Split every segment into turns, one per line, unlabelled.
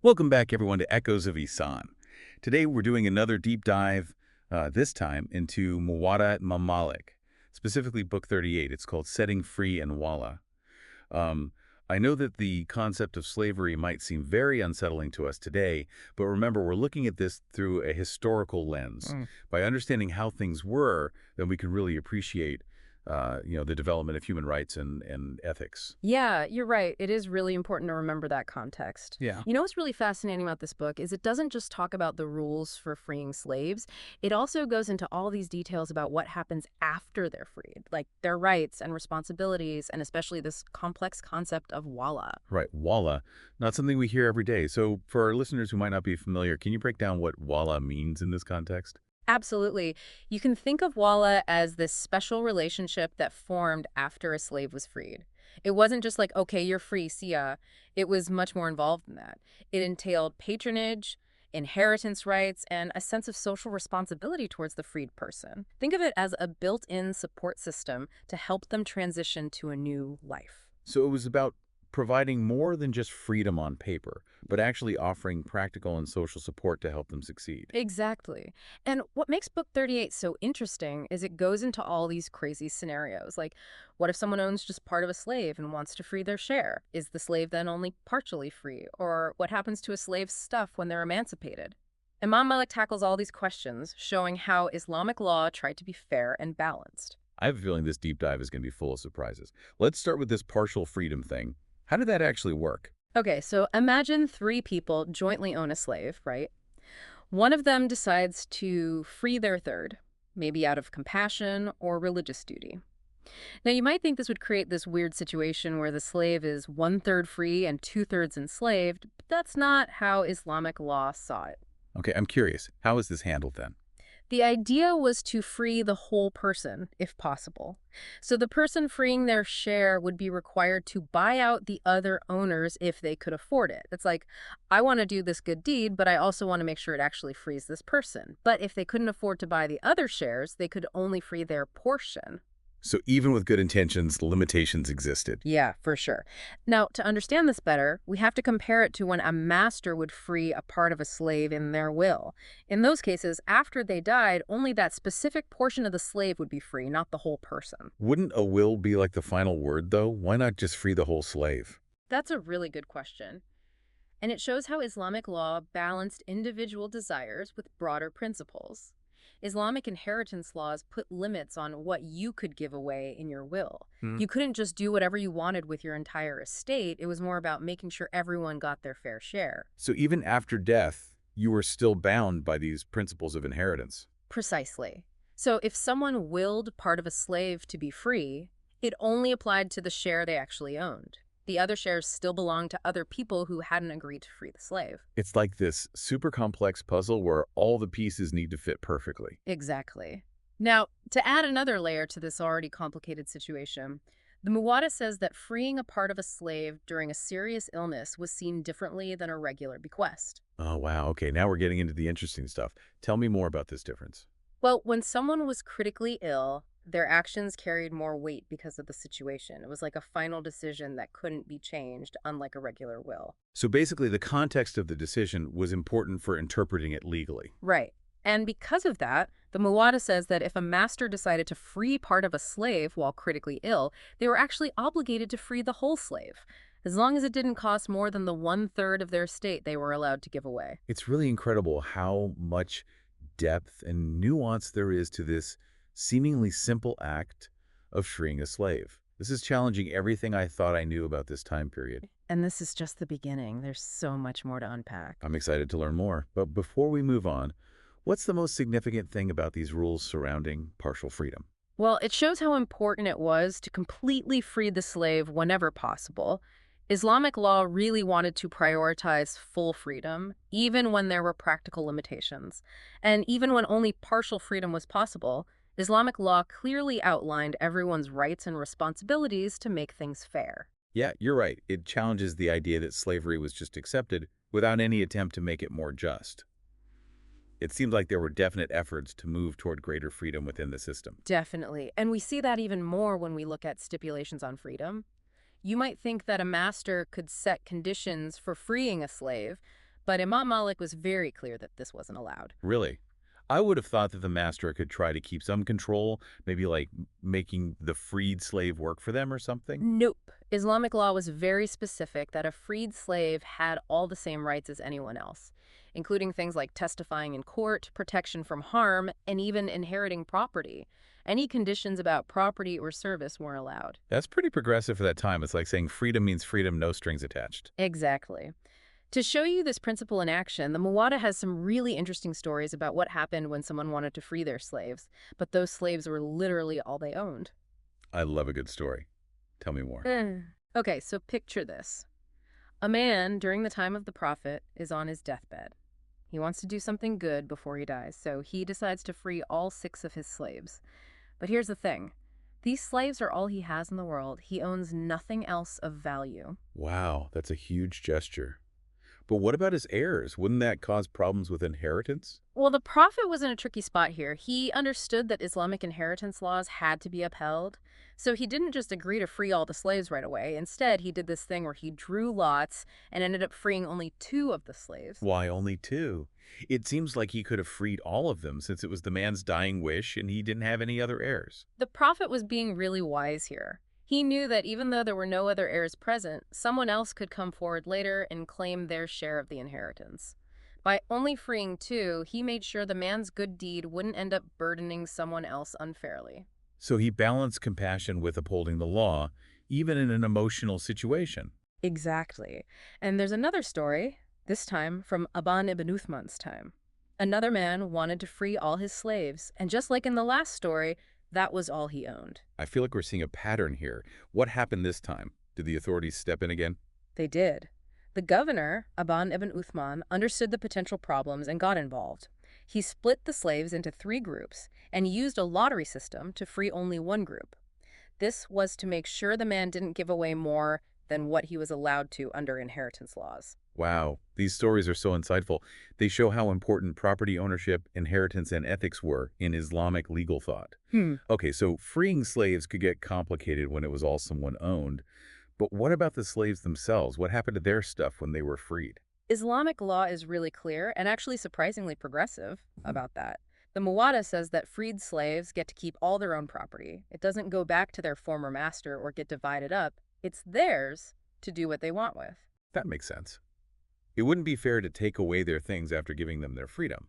Welcome back, everyone, to Echoes of Ihsan. Today, we're doing another deep dive, this time into Muwatta Imam Malik, specifically Book 38. It's called Setting Free and Walla. Um, I know that the concept of slavery might seem very unsettling to us today, but remember, we're looking at this through a historical lens.
Mm.
By understanding how things were, then we can really appreciate, the development of human rights and ethics.
Yeah, you're right. It is really important to remember that context.
Yeah.
You know what's really fascinating about this book is it doesn't just talk about the rules for freeing slaves. It also goes into all these details about what happens after they're freed, like their rights and responsibilities, and especially this complex concept of wala.
Right, walla, not something we hear every day. So for our listeners who might not be familiar, can you break down what walla means in this context?
Absolutely. You can think of wala as this special relationship that formed after a slave was freed. It wasn't just like, okay, you're free, see ya. It was much more involved than that. It entailed patronage, inheritance rights, and a sense of social responsibility towards the freed person. Think of it as a built-in support system to help them transition to a new life.
So it was about providing more than just freedom on paper, but actually offering practical and social support to help them succeed.
Exactly. And what makes Book 38 so interesting is it goes into all these crazy scenarios. Like, what if someone owns just part of a slave and wants to free their share? Is the slave then only partially free? Or what happens to a slave's stuff when they're emancipated? Imam Malik tackles all these questions, showing how Islamic law tried to be fair and balanced.
I have a feeling this deep dive is going to be full of surprises. Let's start with this partial freedom thing. How did that actually work?
Okay, so imagine three people jointly own a slave, right? One of them decides to free their third, maybe out of compassion or religious duty. Now, you might think this would create this weird situation where the slave is one-third free and two-thirds enslaved, but that's not how Islamic law saw it.
Okay, I'm curious. How is this handled then?
The idea was to free the whole person, if possible. So the person freeing their share would be required to buy out the other owners if they could afford it. It's like, I want to do this good deed, but I also want to make sure it actually frees this person. But if they couldn't afford to buy the other shares, they could only free their portion.
So even with good intentions, limitations existed.
Yeah, for sure. Now, to understand this better, we have to compare it to when a master would free a part of a slave in their will. In those cases, after they died, only that specific portion of the slave would be free, not the whole person.
Wouldn't a will be like the final word, though? Why not just free the whole slave?
That's a really good question. And it shows how Islamic law balanced individual desires with broader principles. Islamic inheritance laws put limits on what you could give away in your will.
Hmm.
You couldn't just do whatever you wanted with your entire estate. It was more about making sure everyone got their fair share.
So even after death, you were still bound by these principles of inheritance.
Precisely. So if someone willed part of a slave to be free, it only applied to the share they actually owned. The other shares still belonged to other people who hadn't agreed to free the slave.
It's like this super complex puzzle where all the pieces need to fit perfectly.
Exactly. Now, to add another layer to this already complicated situation, the Muwatta says that freeing a part of a slave during a serious illness was seen differently than a regular bequest.
Oh, wow. Okay, now we're getting into the interesting stuff. Tell me more about this difference.
Well, when someone was critically ill, their actions carried more weight because of the situation. It was like a final decision that couldn't be changed, unlike a regular will.
So basically, the context of the decision was important for interpreting it legally.
Right. And because of that, the Muwatta says that if a master decided to free part of a slave while critically ill, they were actually obligated to free the whole slave, as long as it didn't cost more than the one-third of their estate they were allowed to give away.
It's really incredible how much depth and nuance there is to this seemingly simple act of freeing a slave. This is challenging everything I thought I knew about this time period.
And this is just the beginning. There's so much more to unpack.
I'm excited to learn more. But before we move on, what's the most significant thing about these rules surrounding partial freedom?
Well, it shows how important it was to completely free the slave whenever possible. Islamic law really wanted to prioritize full freedom, even when there were practical limitations. And even when only partial freedom was possible, Islamic law clearly outlined everyone's rights and responsibilities to make things fair.
Yeah, you're right. It challenges the idea that slavery was just accepted without any attempt to make it more just. It seemed like there were definite efforts to move toward greater freedom within the system.
Definitely. And we see that even more when we look at stipulations on freedom. You might think that a master could set conditions for freeing a slave, But Imam Malik was very clear that this wasn't allowed.
Really? I would have thought that the master could try to keep some control, maybe like making the freed slave work for them or something.
Nope. Islamic law was very specific that a freed slave had all the same rights as anyone else, including things like testifying in court, protection from harm, and even inheriting property. Any conditions about property or service weren't allowed.
That's pretty progressive for that time. It's like saying freedom means freedom, no strings attached.
Exactly. To show you this principle in action, the Muwatta has some really interesting stories about what happened when someone wanted to free their slaves, but those slaves were literally all they owned.
I love a good story. Tell me more.
Okay, so picture this. A man, during the time of the Prophet, is on his deathbed. He wants to do something good before he dies, so he decides to free all 6 of his slaves. But here's the thing. These slaves are all he has in the world. He owns nothing else of value.
Wow, that's a huge gesture. But what about his heirs? Wouldn't that cause problems with inheritance?
Well, the Prophet was in a tricky spot here. He understood that Islamic inheritance laws had to be upheld, so he didn't just agree to free all the slaves right away. Instead, he did this thing where he drew lots and ended up freeing only 2 of the slaves.
Why only 2? It seems like he could have freed all of them since it was the man's dying wish and he didn't have any other heirs.
The Prophet was being really wise here. He knew that even though there were no other heirs present, someone else could come forward later and claim their share of the inheritance. By only freeing 2, he made sure the man's good deed wouldn't end up burdening someone else unfairly.
So he balanced compassion with upholding the law, even in an emotional situation.
Exactly. And there's another story, this time from Aban ibn Uthman's time. Another man wanted to free all his slaves, and just like in the last story, that was all he owned.
I feel like we're seeing a pattern here. What happened this time? Did the authorities step in again?
They did. The governor, Aban ibn Uthman, understood the potential problems and got involved. He split the slaves into 3 groups and used a lottery system to free only one group. This was to make sure the man didn't give away more than what he was allowed to under inheritance laws.
Wow, these stories are so insightful. They show how important property ownership, inheritance, and ethics were in Islamic legal thought. Okay, so freeing slaves could get complicated when it was all someone owned. But what about the slaves themselves? What happened to their stuff when they were freed?
Islamic law is really clear and actually surprisingly progressive about that. The Muwatta says that freed slaves get to keep all their own property. It doesn't go back to their former master or get divided up. It's theirs to do what they want with.
That makes sense. It wouldn't be fair to take away their things after giving them their freedom.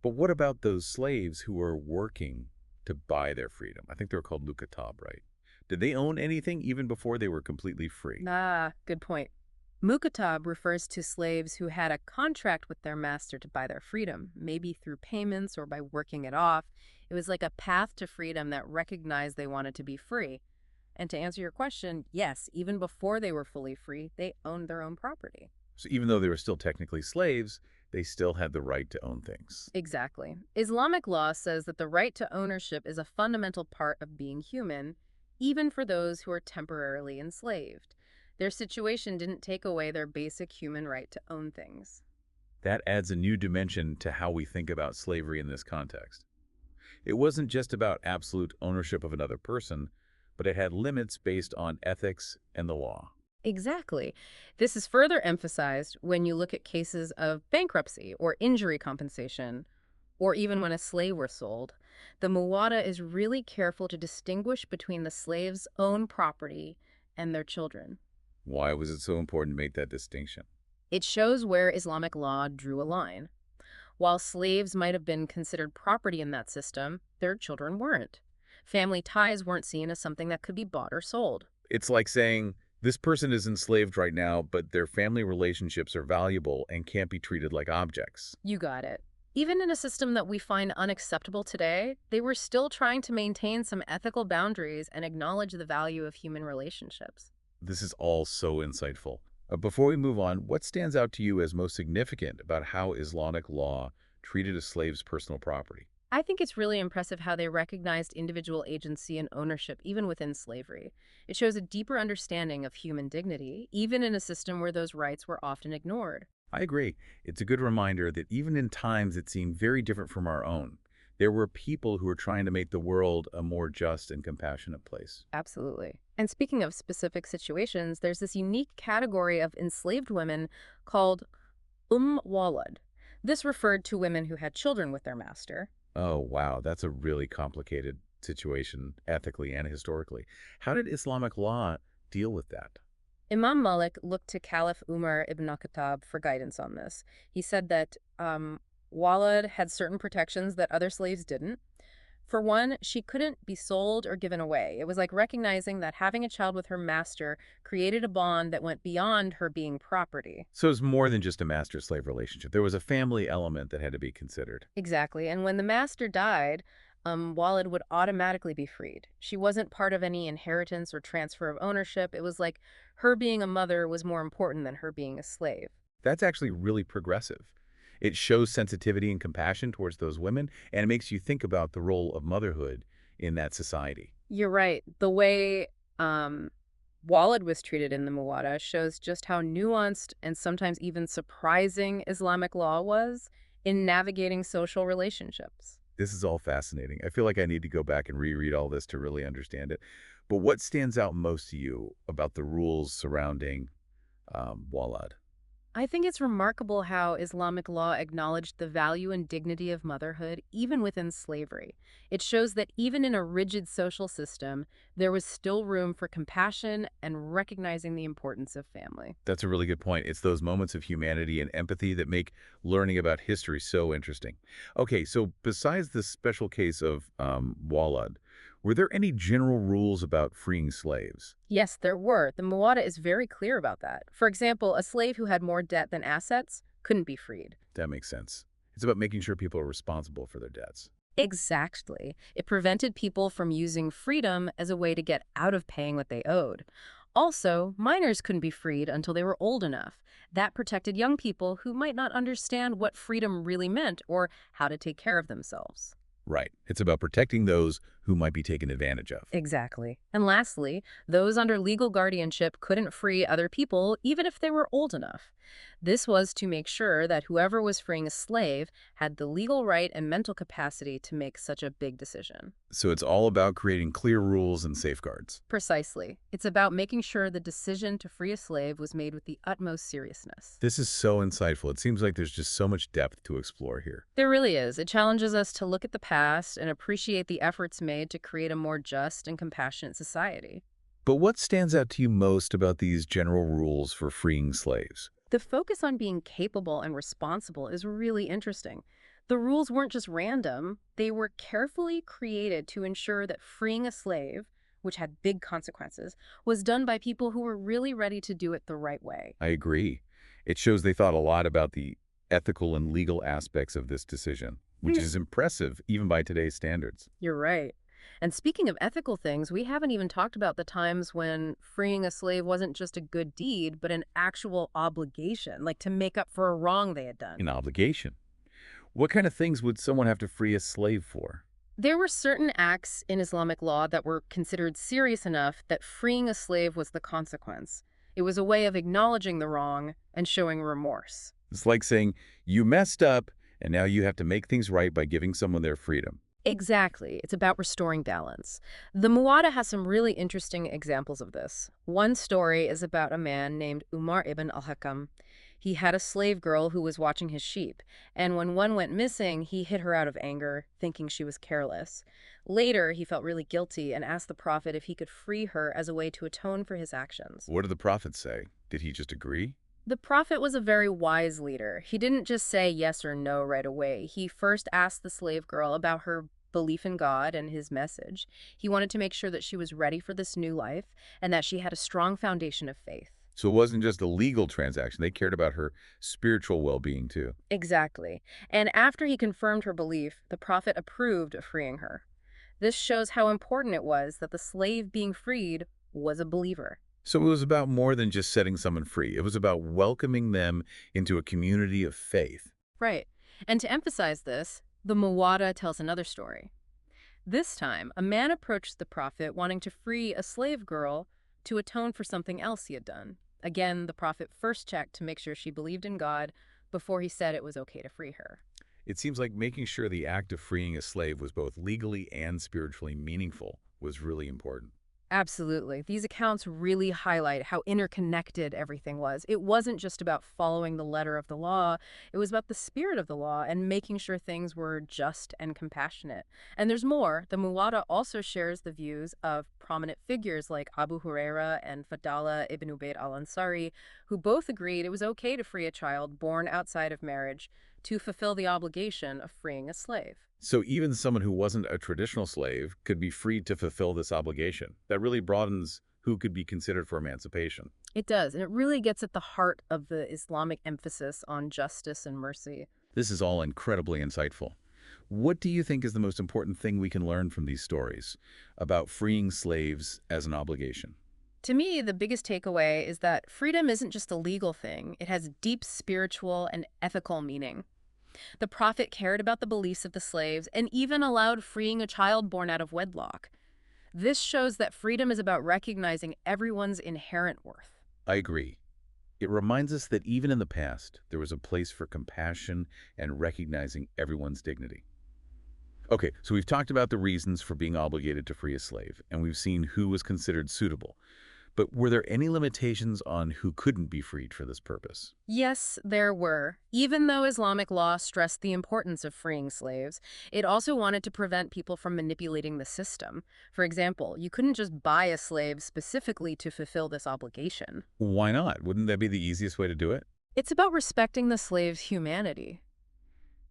But what about those slaves who were working to buy their freedom? I think they were called lukatab, right? Did they own anything even before they were completely free?
Good point. Mukatab refers to slaves who had a contract with their master to buy their freedom, maybe through payments or by working it off. It was like a path to freedom that recognized they wanted to be free. And to answer your question, yes, even before they were fully free, they owned their own property.
So even though they were still technically slaves, they still had the right to own things.
Exactly. Islamic law says that the right to ownership is a fundamental part of being human, even for those who are temporarily enslaved. Their situation didn't take away their basic human right to own things.
That adds a new dimension to how we think about slavery in this context. It wasn't just about absolute ownership of another person, but it had limits based on ethics and the law.
Exactly. This is further emphasized when you look at cases of bankruptcy or injury compensation, or even when a slave were sold. The Muwatta is really careful to distinguish between the slave's own property and their children.
Why was it so important to make that distinction?
It shows where Islamic law drew a line. While slaves might have been considered property in that system, their children weren't. Family ties weren't seen as something that could be bought or sold.
It's like saying, this person is enslaved right now, but their family relationships are valuable and can't be treated like objects.
You got it. Even in a system that we find unacceptable today, they were still trying to maintain some ethical boundaries and acknowledge the value of human relationships.
This is all so insightful. Before we move on, what stands out to you as most significant about how Islamic law treated a slave's personal property?
I think it's really impressive how they recognized individual agency and ownership even within slavery. It shows a deeper understanding of human dignity, even in a system where those rights were often ignored.
I agree. It's a good reminder that even in times that seem very different from our own, there were people who were trying to make the world a more just and compassionate place.
Absolutely. And speaking of specific situations, there's this unique category of enslaved women called Walad. This referred to women who had children with their master.
Oh, wow. That's a really complicated situation, ethically and historically. How did Islamic law deal with that?
Imam Malik looked to Caliph Umar ibn Khattab for guidance on this. He said that Walad had certain protections that other slaves didn't. For one, she couldn't be sold or given away. It was like recognizing that having a child with her master created a bond that went beyond her being property.
So it's more than just a master-slave relationship. There was a family element that had to be considered.
Exactly. And when the master died, Walid would automatically be freed. She wasn't part of any inheritance or transfer of ownership. It was like her being a mother was more important than her being a slave.
That's actually really progressive. It shows sensitivity and compassion towards those women, and it makes you think about the role of motherhood in that society.
You're right. The way Walid was treated in the Muwatta shows just how nuanced and sometimes even surprising Islamic law was in navigating social relationships.
This is all fascinating. I feel like I need to go back and reread all this to really understand it. But what stands out most to you about the rules surrounding Walad?
I think it's remarkable how Islamic law acknowledged the value and dignity of motherhood even within slavery. It shows that even in a rigid social system, there was still room for compassion and recognizing the importance of family.
That's a really good point. It's those moments of humanity and empathy that make learning about history so interesting. Okay, so besides the special case of Walad, were there any general rules about freeing slaves?
Yes, there were. The Muwatta is very clear about that. For example, a slave who had more debt than assets couldn't be freed.
That makes sense. It's about making sure people are responsible for their debts.
Exactly. It prevented people from using freedom as a way to get out of paying what they owed. Also, minors couldn't be freed until they were old enough. That protected young people who might not understand what freedom really meant or how to take care of themselves.
Right. It's about protecting those who might be taken advantage of.
Exactly. And lastly, those under legal guardianship couldn't free other people even if they were old enough. This was to make sure that whoever was freeing a slave had the legal right and mental capacity to make such a big decision.
So it's all about creating clear rules and safeguards.
Precisely. It's about making sure the decision to free a slave was made with the utmost seriousness.
This is so insightful. It seems like there's just so much depth to explore here.
There really is. It challenges us to look at the past and appreciate the efforts made to create a more just and compassionate society.
But what stands out to you most about these general rules for freeing slaves?
The focus on being capable and responsible is really interesting. The rules weren't just random, they were carefully created to ensure that freeing a slave, which had big consequences, was done by people who were really ready to do it the right way.
I agree. It shows they thought a lot about the ethical and legal aspects of this decision, which is impressive even by today's standards.
You're right. And speaking of ethical things, we haven't even talked about the times when freeing a slave wasn't just a good deed, but an actual obligation, like to make up for a wrong they had done.
An obligation. What kind of things would someone have to free a slave for?
There were certain acts in Islamic law that were considered serious enough that freeing a slave was the consequence. It was a way of acknowledging the wrong and showing remorse.
It's like saying, you messed up, and now you have to make things right by giving someone their freedom.
Exactly. It's about restoring balance. The Muwatta has some really interesting examples of this. One story is about a man named Umar ibn al-Hakam. He had a slave girl who was watching his sheep, and when one went missing, he hit her out of anger, thinking she was careless. Later, he felt really guilty and asked the Prophet if he could free her as a way to atone for his actions.
What did the Prophet say? Did he just agree?
The Prophet was a very wise leader. He didn't just say yes or no right away. He first asked the slave girl about her belief in God and his message. He wanted to make sure that she was ready for this new life and that she had a strong foundation of faith.
So it wasn't just a legal transaction. They cared about her spiritual well-being, too.
Exactly. And after he confirmed her belief, the Prophet approved of freeing her. This shows how important it was that the slave being freed was a believer.
So it was about more than just setting someone free. It was about welcoming them into a community of faith.
Right. And to emphasize this, the Muwatta tells another story. This time, a man approached the Prophet wanting to free a slave girl to atone for something else he had done. Again, the Prophet first checked to make sure she believed in God before he said it was okay to free her.
It seems like making sure the act of freeing a slave was both legally and spiritually meaningful was really important.
Absolutely. These accounts really highlight how interconnected everything was. It wasn't just about following the letter of the law, it was about the spirit of the law and making sure things were just and compassionate. And there's more. The Muwatta also shares the views of prominent figures like Abu Huraira and Fadala ibn Ubayd al-Ansari, who both agreed it was okay to free a child born outside of marriage to fulfill the obligation of freeing a slave.
So even someone who wasn't a traditional slave could be freed to fulfill this obligation. That really broadens who could be considered for emancipation.
It does, and it really gets at the heart of the Islamic emphasis on justice and mercy.
This is all incredibly insightful. What do you think is the most important thing we can learn from these stories about freeing slaves as an obligation?
To me, the biggest takeaway is that freedom isn't just a legal thing, it has deep spiritual and ethical meaning. The Prophet cared about the beliefs of the slaves and even allowed freeing a child born out of wedlock. This shows that freedom is about recognizing everyone's inherent worth.
I agree. It reminds us that even in the past, there was a place for compassion and recognizing everyone's dignity. Okay, so we've talked about the reasons for being obligated to free a slave, and we've seen who was considered suitable. But were there any limitations on who couldn't be freed for this purpose?
Yes, there were. Even though Islamic law stressed the importance of freeing slaves, it also wanted to prevent people from manipulating the system. For example, you couldn't just buy a slave specifically to fulfill this obligation.
Why not? Wouldn't that be the easiest way to do it?
It's about respecting the slave's humanity.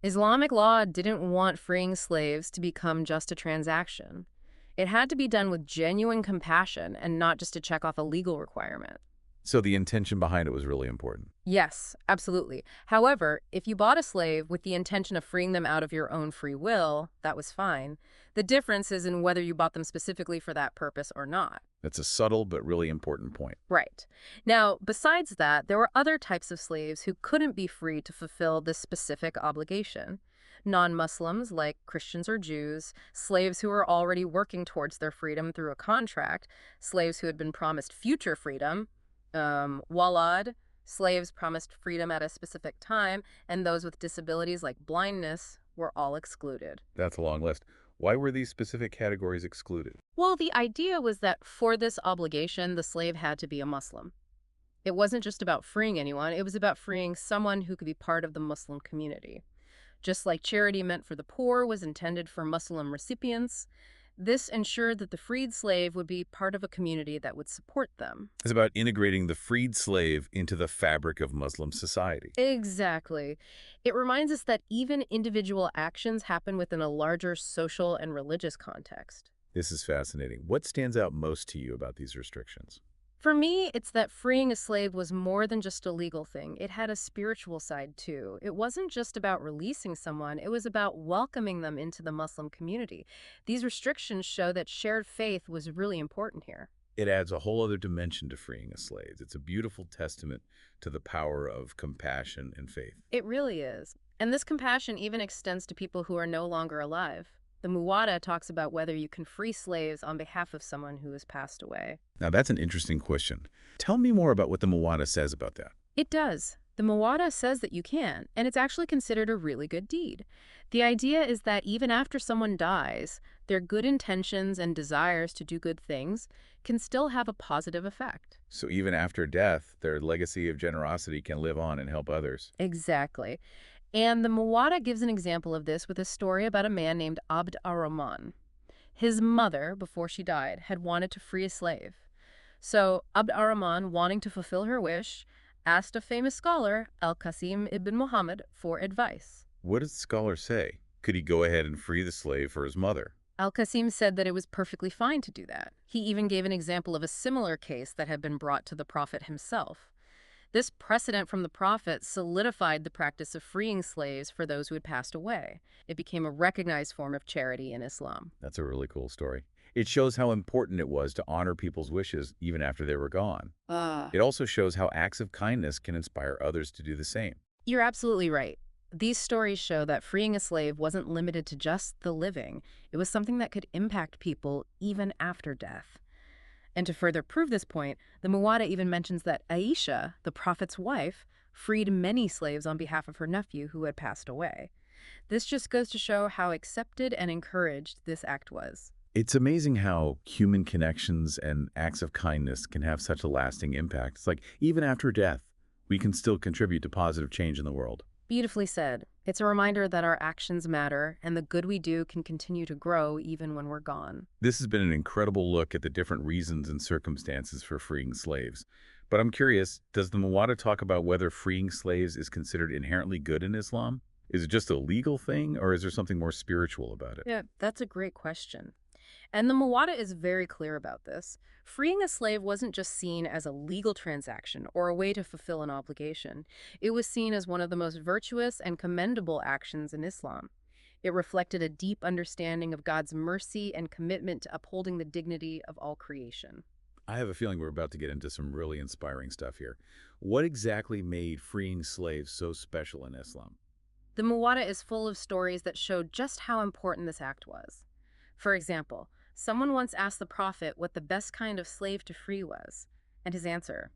Islamic law didn't want freeing slaves to become just a transaction. It had to be done with genuine compassion and not just to check off a legal requirement.
So the intention behind it was really important.
Yes, absolutely. However, if you bought a slave with the intention of freeing them out of your own free will, that was fine. The difference is in whether you bought them specifically for that purpose or not.
That's a subtle but really important point.
Right. Now, besides that, there were other types of slaves who couldn't be free to fulfill this specific obligation. Non-Muslims, like Christians or Jews, slaves who were already working towards their freedom through a contract, slaves who had been promised future freedom, walad, slaves promised freedom at a specific time, and those with disabilities like blindness were all excluded.
That's a long list. Why were these specific categories excluded?
Well, the idea was that for this obligation, the slave had to be a Muslim. It wasn't just about freeing anyone, it was about freeing someone who could be part of the Muslim community. Just like charity meant for the poor was intended for Muslim recipients, this ensured that the freed slave would be part of a community that would support them.
It's about integrating the freed slave into the fabric of Muslim society.
Exactly. It reminds us that even individual actions happen within a larger social and religious context.
This is fascinating. What stands out most to you about these restrictions?
For me, it's that freeing a slave was more than just a legal thing. It had a spiritual side, too. It wasn't just about releasing someone, it was about welcoming them into the Muslim community. These restrictions show that shared faith was really important here.
It adds a whole other dimension to freeing a slave. It's a beautiful testament to the power of compassion and faith.
It really is. And this compassion even extends to people who are no longer alive. The Muwatta talks about whether you can free slaves on behalf of someone who has passed away.
Now, that's an interesting question. Tell me more about what the Muwatta says about that.
It does. The Muwatta says that you can, and it's actually considered a really good deed. The idea is that even after someone dies, their good intentions and desires to do good things can still have a positive effect.
So even after death, their legacy of generosity can live on and help others.
Exactly. And the Muwatta gives an example of this with a story about a man named Abd ar-Rahman. His mother, before she died, had wanted to free a slave. So Abd ar-Rahman, wanting to fulfill her wish, asked a famous scholar, Al-Qasim ibn Muhammad, for advice.
What does the scholar say? Could he go ahead and free the slave for his mother?
Al-Qasim said that it was perfectly fine to do that. He even gave an example of a similar case that had been brought to the Prophet himself. This precedent from the Prophet solidified the practice of freeing slaves for those who had passed away. It became a recognized form of charity in Islam.
That's a really cool story. It shows how important it was to honor people's wishes even after they were gone. It also shows how acts of kindness can inspire others to do the same.
You're absolutely right. These stories show that freeing a slave wasn't limited to just the living. It was something that could impact people even after death. And to further prove this point, the Muwatta even mentions that Aisha, the Prophet's wife, freed many slaves on behalf of her nephew who had passed away. This just goes to show how accepted and encouraged this act was.
It's amazing how human connections and acts of kindness can have such a lasting impact. It's like even after death, we can still contribute to positive change in the world.
Beautifully said. It's a reminder that our actions matter and the good we do can continue to grow even when we're gone.
This has been an incredible look at the different reasons and circumstances for freeing slaves. But I'm curious, does the Muwatta talk about whether freeing slaves is considered inherently good in Islam? Is it just a legal thing, or is there something more spiritual about it?
Yeah, that's a great question. And the Muwatta is very clear about this. Freeing a slave wasn't just seen as a legal transaction or a way to fulfill an obligation. It was seen as one of the most virtuous and commendable actions in Islam. It reflected a deep understanding of God's mercy and commitment to upholding the dignity of all creation.
I have a feeling we're about to get into some really inspiring stuff here. What exactly made freeing slaves so special in Islam?
The Muwatta is full of stories that show just how important this act was. For example, someone once asked the Prophet what the best kind of slave to free was, and his answer,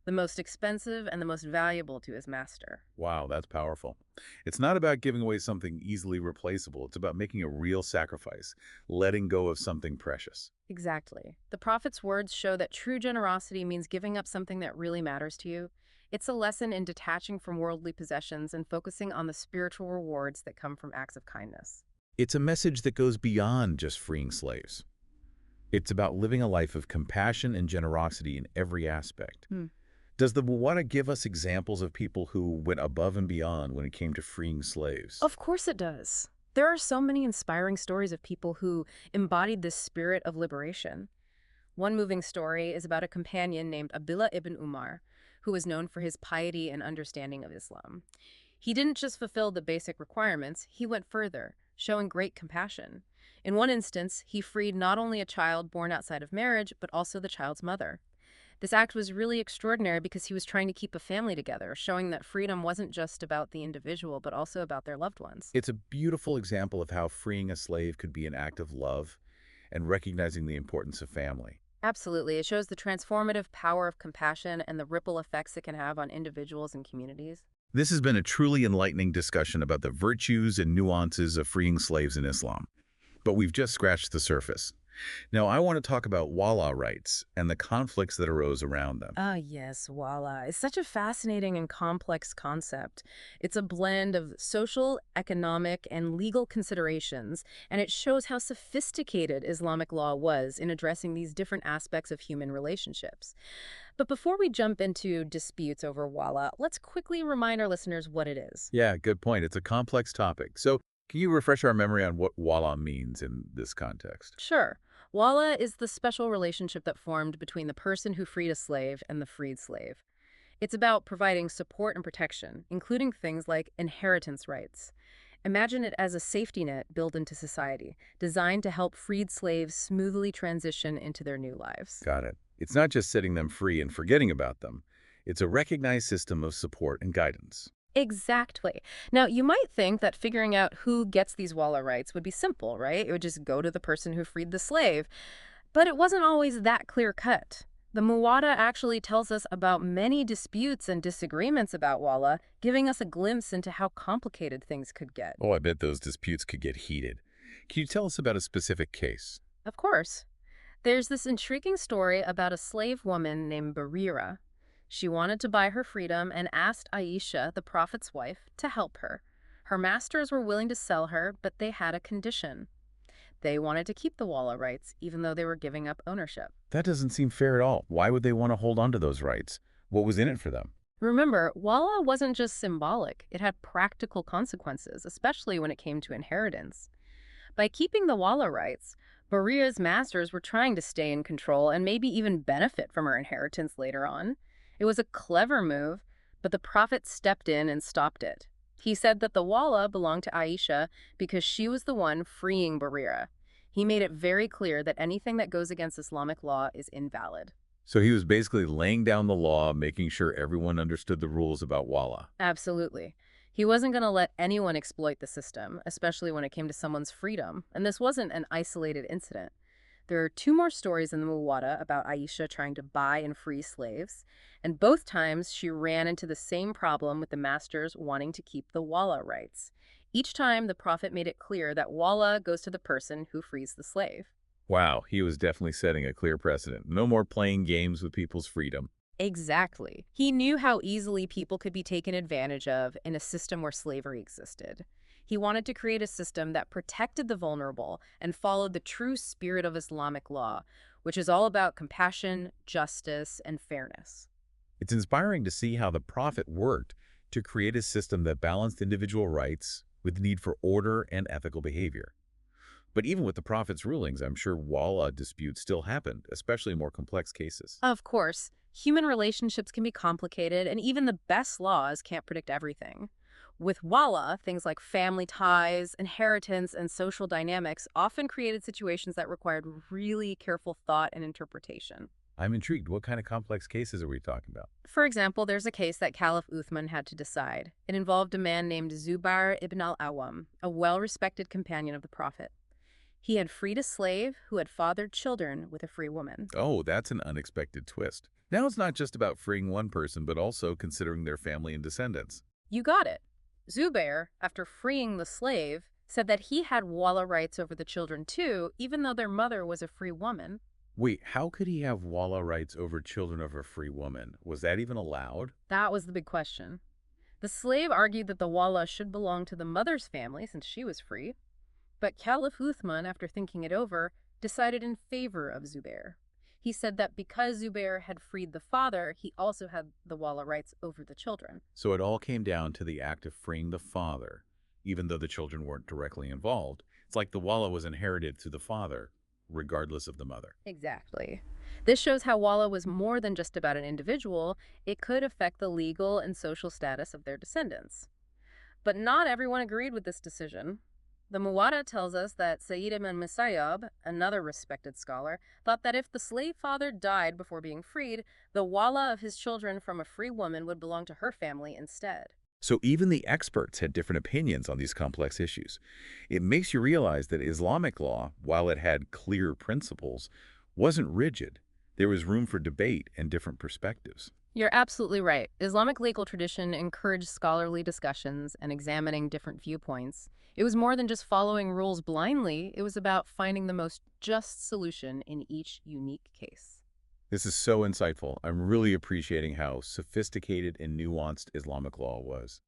the most expensive and the most valuable to his master.
Wow, that's powerful. It's not about giving away something easily replaceable. It's about making a real sacrifice, letting go of something precious.
Exactly. The Prophet's words show that true generosity means giving up something that really matters to you. It's a lesson in detaching from worldly possessions and focusing on the spiritual rewards that come from acts of kindness.
It's a message that goes beyond just freeing slaves. It's about living a life of compassion and generosity in every aspect.
Hmm.
Does the Muwatta give us examples of people who went above and beyond when it came to freeing slaves?
Of course it does. There are so many inspiring stories of people who embodied this spirit of liberation. One moving story is about a companion named Abdullah ibn Umar, who was known for his piety and understanding of Islam. He didn't just fulfill the basic requirements, he went further, showing great compassion. In one instance, he freed not only a child born outside of marriage, but also the child's mother. This act was really extraordinary because he was trying to keep a family together, showing that freedom wasn't just about the individual, but also about their loved ones.
It's a beautiful example of how freeing a slave could be an act of love and recognizing the importance of family.
Absolutely. It shows the transformative power of compassion and the ripple effects it can have on individuals and communities.
This has been a truly enlightening discussion about the virtues and nuances of freeing slaves in Islam. But we've just scratched the surface. Now, I want to talk about wala rights and the conflicts that arose around them.
Ah, yes, voila. It's such a fascinating and complex concept. It's a blend of social, economic, and legal considerations, and it shows how sophisticated Islamic law was in addressing these different aspects of human relationships. But before we jump into disputes over wala, let's quickly remind our listeners what it is.
Yeah, good point. It's a complex topic. So, can you refresh our memory on what wala means in this context?
Sure. Wala is the special relationship that formed between the person who freed a slave and the freed slave. It's about providing support and protection, including things like inheritance rights. Imagine it as a safety net built into society, designed to help freed slaves smoothly transition into their new lives.
Got it. It's not just setting them free and forgetting about them. It's a recognized system of support and guidance.
Exactly. Now, you might think that figuring out who gets these Walla rights would be simple, right? It would just go to the person who freed the slave. But it wasn't always that clear-cut. The Muwatta actually tells us about many disputes and disagreements about Walla, giving us a glimpse into how complicated things could get.
Oh, I bet those disputes could get heated. Can you tell us about a specific case?
Of course. There's this intriguing story about a slave woman named Barira. She wanted to buy her freedom and asked Aisha, the Prophet's wife, to help her. Her masters were willing to sell her, but they had a condition. They wanted to keep the Walla rights, even though they were giving up ownership.
That doesn't seem fair at all. Why would they want to hold on to those rights? What was in it for them?
Remember, Walla wasn't just symbolic. It had practical consequences, especially when it came to inheritance. By keeping the Walla rights, Barira's masters were trying to stay in control and maybe even benefit from her inheritance later on. It was a clever move, but the Prophet stepped in and stopped it. He said that the Walla belonged to Aisha because she was the one freeing Barira. He made it very clear that anything that goes against Islamic law is invalid.
So he was basically laying down the law, making sure everyone understood the rules about wala.
Absolutely. He wasn't going to let anyone exploit the system, especially when it came to someone's freedom. And this wasn't an isolated incident. There are two more stories in the Muwatta about Aisha trying to buy and free slaves, and both times she ran into the same problem with the masters wanting to keep the Walla rights. Each time, the Prophet made it clear that Walla goes to the person who frees the slave.
Wow, he was definitely setting a clear precedent. No more playing games with people's freedom.
Exactly. He knew how easily people could be taken advantage of in a system where slavery existed. He wanted to create a system that protected the vulnerable and followed the true spirit of Islamic law, which is all about compassion, justice, and fairness.
It's inspiring to see how the Prophet worked to create a system that balanced individual rights with the need for order and ethical behavior. But even with the Prophet's rulings, I'm sure Walla disputes still happened, especially in more complex cases.
Of course, human relationships can be complicated, and even the best laws can't predict everything. With Walla, things like family ties, inheritance, and social dynamics often created situations that required really careful thought and interpretation.
I'm intrigued. What kind of complex cases are we talking about?
For example, there's a case that Caliph Uthman had to decide. It involved a man named Zubair ibn al-Awwam, a well-respected companion of the Prophet. He had freed a slave who had fathered children with a free woman.
Oh, that's an unexpected twist. Now it's not just about freeing one person, but also considering their family and descendants.
You got it. Zubair, after freeing the slave, said that he had wala rights over the children too, even though their mother was a free woman.
Wait, how could he have Walla rights over children of a free woman? Was that even allowed?
That was the big question. The slave argued that the wala should belong to the mother's family since she was free, but Caliph Uthman, after thinking it over, decided in favor of Zubair. He said that because Zubair had freed the father, he also had the wala rights over the children.
So it all came down to the act of freeing the father, even though the children weren't directly involved. It's like the Walla was inherited through the father, regardless of the mother.
Exactly. This shows how wala was more than just about an individual. It could affect the legal and social status of their descendants. But not everyone agreed with this decision. The Muwatta tells us that Sayyid ibn Musayyab, another respected scholar, thought that if the slave father died before being freed, the wala of his children from a free woman would belong to her family instead.
So even the experts had different opinions on these complex issues. It makes you realize that Islamic law, while it had clear principles, wasn't rigid. There was room for debate and different perspectives.
You're absolutely right. Islamic legal tradition encouraged scholarly discussions and examining different viewpoints. It was more than just following rules blindly. It was about finding the most just solution in each unique case.
This is so insightful. I'm really appreciating how sophisticated and nuanced Islamic law was.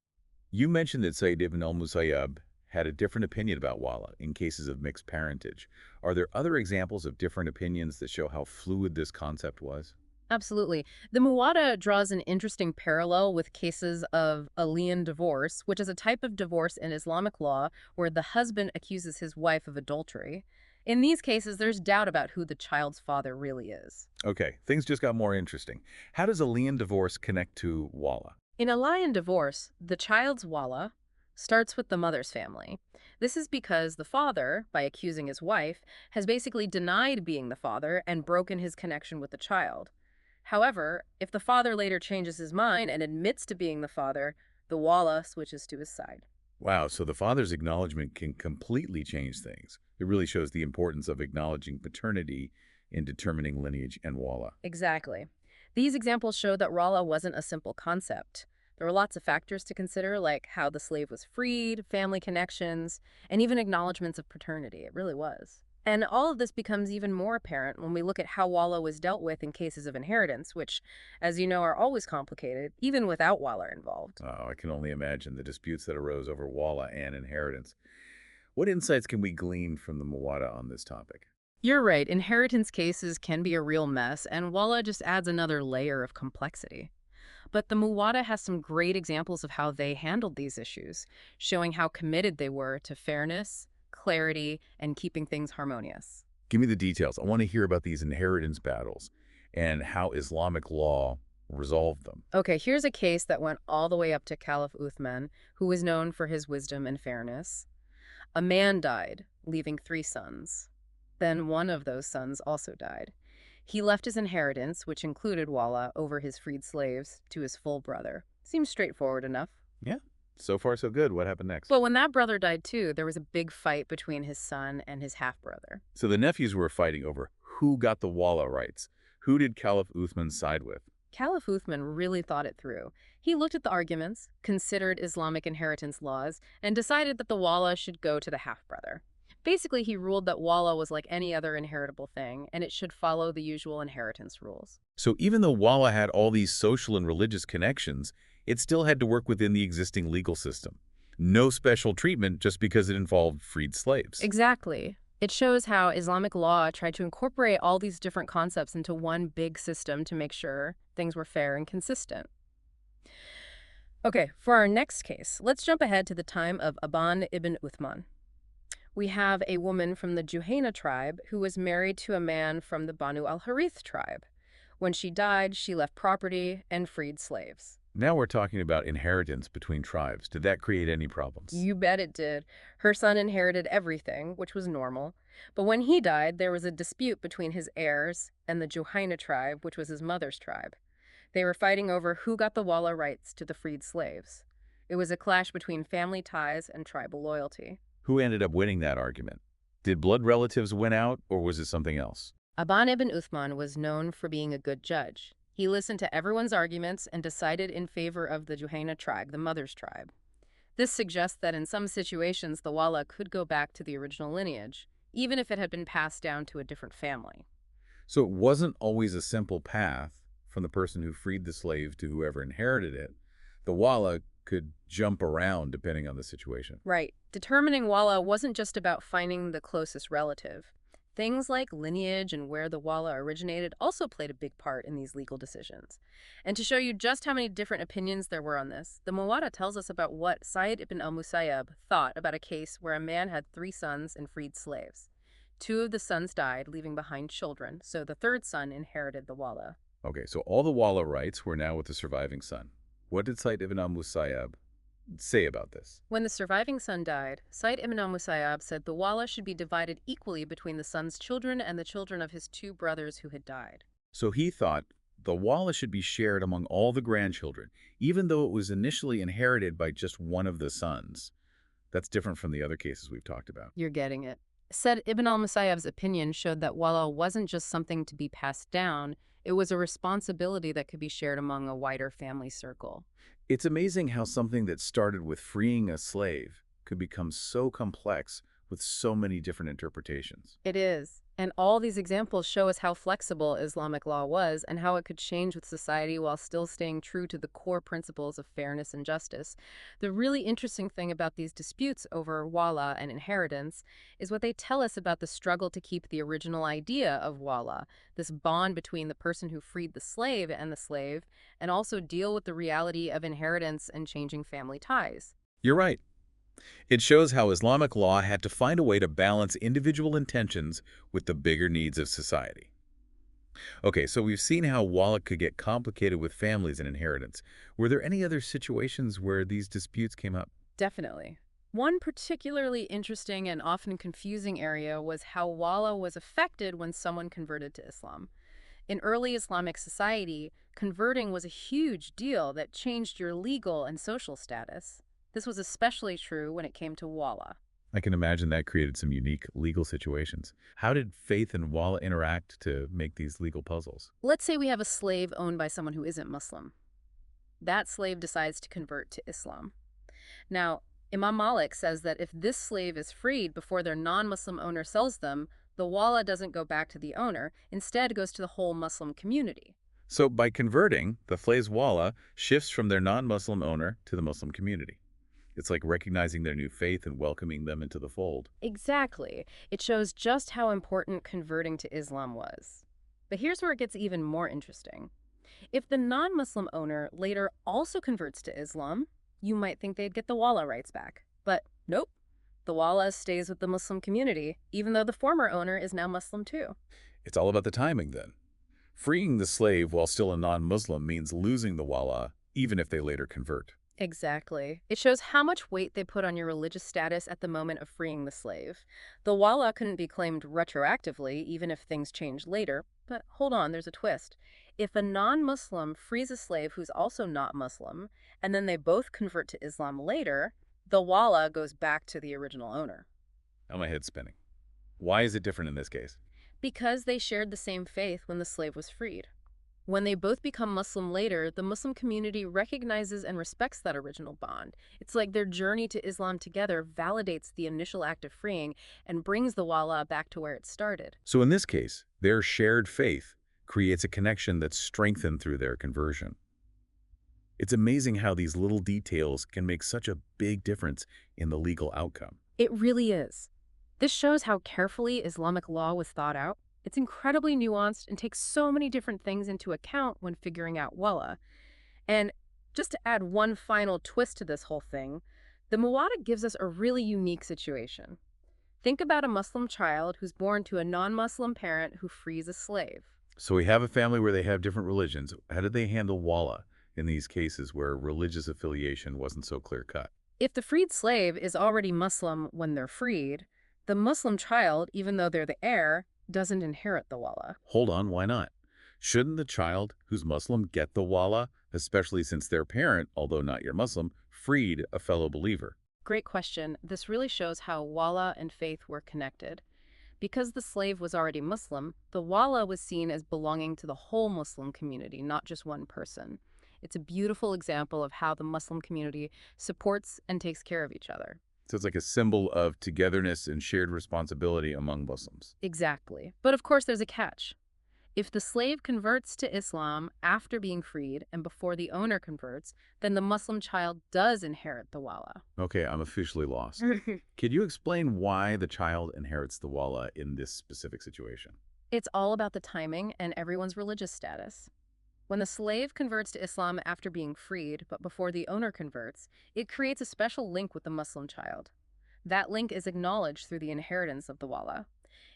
You mentioned that Sayyid ibn al-Musayyab had a different opinion about Wala in cases of mixed parentage. Are there other examples of different opinions that show how fluid this concept was?
Absolutely. The Muwatta draws an interesting parallel with cases of alien divorce, which is a type of divorce in Islamic law where the husband accuses his wife of adultery. In these cases, there's doubt about who the child's father really is.
Okay, things just got more interesting. How does a lien divorce connect to Wala?
In a alien divorce, the child's wala starts with the mother's family. This is because the father, by accusing his wife, has basically denied being the father and broken his connection with the child. However, if the father later changes his mind and admits to being the father, the wala switches to his side.
Wow, so the father's acknowledgement can completely change things. It really shows the importance of acknowledging paternity in determining lineage and Wala.
Exactly. These examples show that wala wasn't a simple concept. There were lots of factors to consider, like how the slave was freed, family connections, and even acknowledgments of paternity. It really was. And all of this becomes even more apparent when we look at how wala was dealt with in cases of inheritance, which, as you know, are always complicated, even without wala involved.
Oh, I can only imagine the disputes that arose over Wala and inheritance. What insights can we glean from the Muwatta on this topic?
You're right, inheritance cases can be a real mess, and wala just adds another layer of complexity. But the Muwatta has some great examples of how they handled these issues, showing how committed they were to fairness, clarity, and keeping things harmonious.
Give me the details. I want to hear about these inheritance battles and how Islamic law resolved them.
Okay, here's a case that went all the way up to Caliph Uthman, who was known for his wisdom and fairness. A man died, leaving 3 sons. Then one of those sons also died. He left his inheritance, which included wala, over his freed slaves, to his full brother. Seems straightforward enough.
Yeah, so far so good. What happened next?
But when that brother died too, there was a big fight between his son and his half-brother.
So the nephews were fighting over who got the Wala rights. Who did Caliph Uthman side with?
Caliph Uthman really thought it through. He looked at the arguments, considered Islamic inheritance laws, and decided that the wala should go to the half-brother. Basically, he ruled that walla was like any other inheritable thing, and it should follow the usual inheritance rules.
So even though Walla had all these social and religious connections, it still had to work within the existing legal system. No special treatment just because it involved freed slaves.
Exactly. It shows how Islamic law tried to incorporate all these different concepts into one big system to make sure things were fair and consistent. Okay, for our next case, let's jump ahead to the time of Aban ibn Uthman. We have a woman from the Juhayna tribe who was married to a man from the Banu al-Harith tribe. When she died, she left property and freed slaves.
Now we're talking about inheritance between tribes. Did that create any problems?
You bet it did. Her son inherited everything, which was normal. But when he died, there was a dispute between his heirs and the Juhayna tribe, which was his mother's tribe. They were fighting over who got the walla rights to the freed slaves. It was a clash between family ties and tribal loyalty.
Who ended up winning that argument? Did blood relatives win out, or was it something else?
Aban ibn Uthman was known for being a good judge. He listened to everyone's arguments and decided in favor of the Juhayna tribe, the mother's tribe. This suggests that in some situations the walla could go back to the original lineage, even if it had been passed down to a different family.
So it wasn't always a simple path from the person who freed the slave to whoever inherited it. The Walla could jump around depending on the situation.
Right. Determining walla wasn't just about finding the closest relative. Things like lineage and where the walla originated also played a big part in these legal decisions. And to show you just how many different opinions there were on this, the Muwatta tells us about what Sayyid ibn al-Musayyab thought about a case where a man had 3 sons and freed slaves. 2 of the sons died, leaving behind children, so the 3rd son inherited the walla.
Okay, so all the Walla rights were now with the surviving son. What did Said ibn al-Musayyab say about this?
When the surviving son died, Sayyid ibn al-Musayyab said the walla should be divided equally between the son's children and the children of his 2 brothers who had died.
So he thought the Walla should be shared among all the grandchildren, even though it was initially inherited by just one of the sons. That's different from the other cases we've talked about.
You're getting it. Said Ibn al-Musayyab's opinion showed that walla wasn't just something to be passed down, it was a responsibility that could be shared among a wider family circle.
It's amazing how something that started with freeing a slave could become so complex with so many different interpretations.
It is. And all these examples show us how flexible Islamic law was and how it could change with society while still staying true to the core principles of fairness and justice. The really interesting thing about these disputes over walla and inheritance is what they tell us about the struggle to keep the original idea of walla, this bond between the person who freed the slave, and also deal with the reality of inheritance and changing family ties.
You're right. It shows how Islamic law had to find a way to balance individual intentions with the bigger needs of society. Okay, so we've seen how Walla could get complicated with families and inheritance. Were there any other situations where these disputes came up?
Definitely. One particularly interesting and often confusing area was how walla was affected when someone converted to Islam. In early Islamic society, converting was a huge deal that changed your legal and social status. This was especially true when it came to walla.
I can imagine that created some unique legal situations. How did faith and Walla interact to make these legal puzzles?
Let's say we have a slave owned by someone who isn't Muslim. That slave decides to convert to Islam. Now, Imam Malik says that if this slave is freed before their non-Muslim owner sells them, the walla doesn't go back to the owner, instead goes to the whole Muslim community.
So by converting, the slave's Walla shifts from their non-Muslim owner to the Muslim community. It's like recognizing their new faith and welcoming them into the fold.
Exactly. It shows just how important converting to Islam was. But here's where it gets even more interesting. If the non-Muslim owner later also converts to Islam, you might think they'd get the walla rights back. But nope. The walla stays with the Muslim community, even though the former owner is now Muslim too.
It's all about the timing then. Freeing the slave while still a non-Muslim means losing the Walla, even if they later convert.
Exactly. It shows how much weight they put on your religious status at the moment of freeing the slave. The walla couldn't be claimed retroactively, even if things changed later. But hold on, there's a twist. If a non-Muslim frees a slave who's also not Muslim, and then they both convert to Islam later, the walla goes back to the original owner.
Now my head's spinning. Why is it different in this case?
Because they shared the same faith when the slave was freed. When they both become Muslim later, the Muslim community recognizes and respects that original bond. It's like their journey to Islam together validates the initial act of freeing and brings the wala back to where it started.
So in this case, their shared faith creates a connection that's strengthened through their conversion. It's amazing how these little details can make such a big difference in the legal outcome.
It really is. This shows how carefully Islamic law was thought out. It's incredibly nuanced and takes so many different things into account when figuring out wala. And just to add one final twist to this whole thing, the Muwatta gives us a really unique situation. Think about a Muslim child who's born to a non-Muslim parent who frees a slave.
So we have a family where they have different religions. How did they handle wala in these cases where religious affiliation wasn't so clear-cut?
If the freed slave is already Muslim when they're freed, the Muslim child, even though they're the heir, doesn't inherit the wala.
Hold on, why not? Shouldn't the child who's Muslim get the wala, especially since their parent, although not yet Muslim, freed a fellow believer?
Great question. This really shows how wala and faith were connected. Because the slave was already Muslim, the wala was seen as belonging to the whole Muslim community, not just one person. It's a beautiful example of how the Muslim community supports and takes care of each other.
So it's like a symbol of togetherness and shared responsibility among Muslims.
Exactly. But of course there's a catch. If the slave converts to Islam after being freed and before the owner converts, then the Muslim child does inherit the wala.
Okay, I'm officially lost. Could you explain why the child inherits the wala in this specific situation?
It's all about the timing and everyone's religious status. When the slave converts to Islam after being freed, but before the owner converts, it creates a special link with the Muslim child. That link is acknowledged through the inheritance of the wala.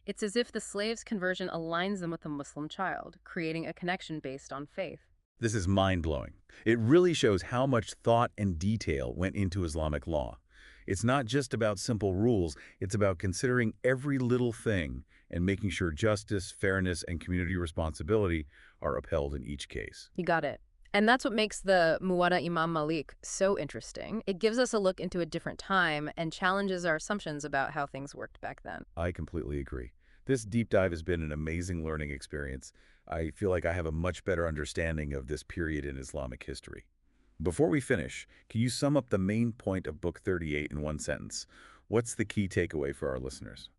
It's as if the slave's conversion aligns them with the Muslim child, creating a connection based on faith.
This is mind-blowing. It really shows how much thought and detail went into Islamic law. It's not just about simple rules, it's about considering every little thing and making sure justice, fairness, and community responsibility are upheld in each case.
You got it. And that's what makes the Muwatta Imam Malik so interesting. It gives us a look into a different time and challenges our assumptions about how things worked back then.
I completely agree. This deep dive has been an amazing learning experience. I feel like I have a much better understanding of this period in Islamic history. Before we finish, can you sum up the main point of Book 38 in one sentence? What's the key takeaway for our listeners?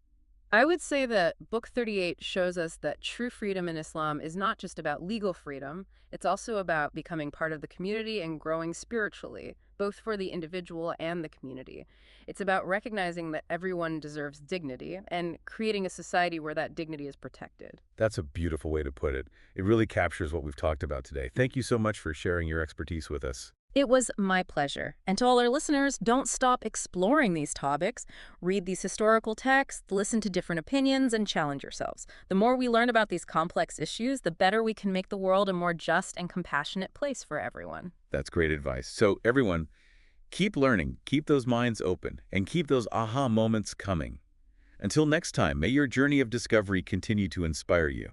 I would say that Book 38 shows us that true freedom in Islam is not just about legal freedom, it's also about becoming part of the community and growing spiritually, both for the individual and the community. It's about recognizing that everyone deserves dignity and creating a society where that dignity is protected.
That's a beautiful way to put it. It really captures what we've talked about today. Thank you so much for sharing your expertise with us.
It was my pleasure. And to all our listeners, don't stop exploring these topics. Read these historical texts, listen to different opinions, and challenge yourselves. The more we learn about these complex issues, the better we can make the world a more just and compassionate place for everyone.
That's great advice. So everyone, keep learning, keep those minds open, and keep those aha moments coming. Until next time, may your journey of discovery continue to inspire you.